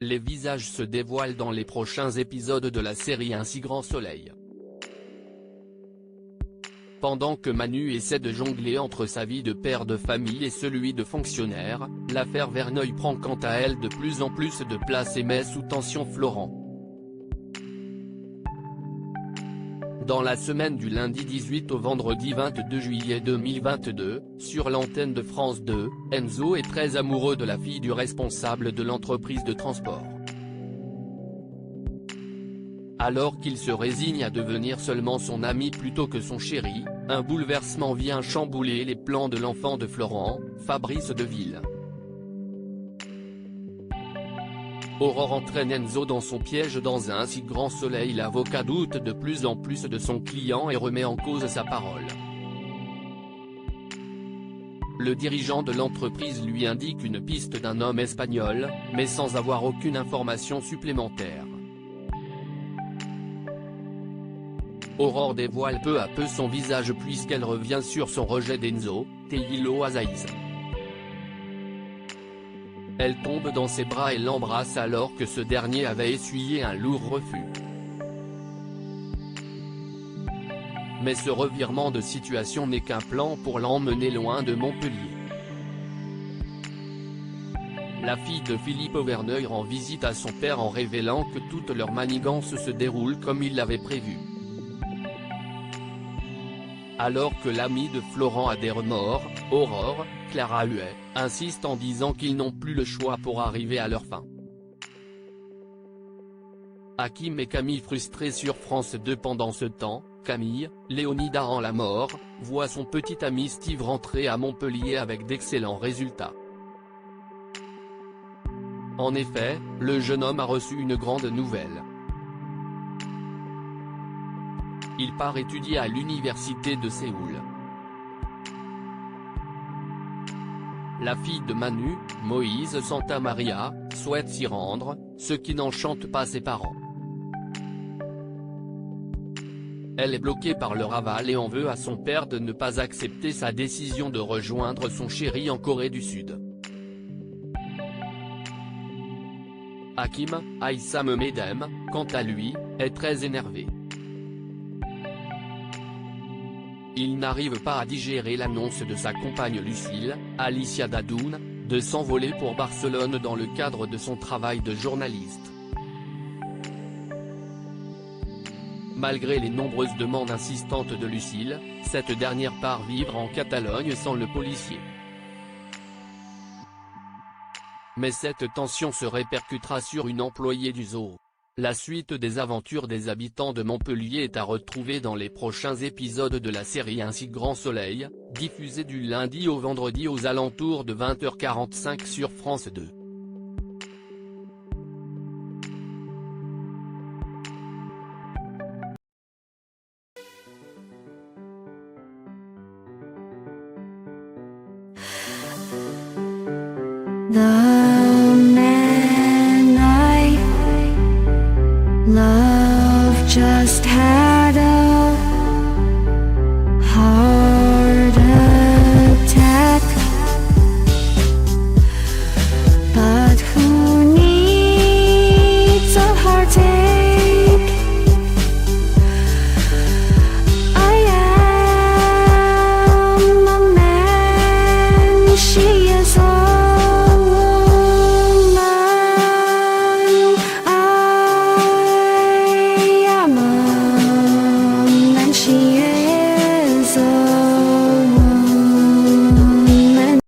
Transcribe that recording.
Les visages se dévoilent dans les prochains épisodes de la série Un si grand soleil. Pendant que Manu essaie de jongler entre sa vie de père de famille et celui de fonctionnaire, l'affaire Verneuil prend quant à elle de plus en plus de place et met sous tension Florent. Dans la semaine du lundi 18 au vendredi 22 juillet 2022, sur l'antenne de France 2, Enzo est très amoureux de la fille du responsable de l'entreprise de transport. Alors qu'il se résigne à devenir seulement son ami plutôt que son chéri, un bouleversement vient chambouler les plans de l'enfant de Florent, Fabrice Deville. Aurore entraîne Enzo dans son piège dans Un si grand soleil. L'avocat doute de plus en plus de son client et remet en cause sa parole. Le dirigeant de l'entreprise lui indique une piste d'un homme espagnol, mais sans avoir aucune information supplémentaire. Aurore dévoile peu à peu son visage puisqu'elle revient sur son rejet d'Enzo, Teilo Azaïs. Elle tombe dans ses bras et l'embrasse alors que ce dernier avait essuyé un lourd refus. Mais ce revirement de situation n'est qu'un plan pour l'emmener loin de Montpellier. La fille de Philippe Verneuil rend visite à son père en révélant que toute leur manigance se déroule comme il l'avait prévu. Alors que l'ami de Florent a des remords, Aurore, Clara Huet, insiste en disant qu'ils n'ont plus le choix pour arriver à leur fin. Hakim et Camille frustrés sur France 2. Pendant ce temps, Camille, Léonida rend la mort, voit son petit ami Steve rentrer à Montpellier avec d'excellents résultats. En effet, le jeune homme a reçu une grande nouvelle. Il part étudier à l'université de Séoul. La fille de Manu, Moïse Santamaria, souhaite s'y rendre, ce qui n'enchante pas ses parents. Elle est bloquée par leur aval et en veut à son père de ne pas accepter sa décision de rejoindre son chéri en Corée du Sud. Hakim, Aïssam Medem, quant à lui, est très énervé. Il n'arrive pas à digérer l'annonce de sa compagne Lucille, Alicia Dadoun, de s'envoler pour Barcelone dans le cadre de son travail de journaliste. Malgré les nombreuses demandes insistantes de Lucille, cette dernière part vivre en Catalogne sans le policier. Mais cette tension se répercutera sur une employée du zoo. La suite des aventures des habitants de Montpellier est à retrouver dans les prochains épisodes de la série Un si grand soleil, diffusée du lundi au vendredi aux alentours de 20h45 sur France 2. 나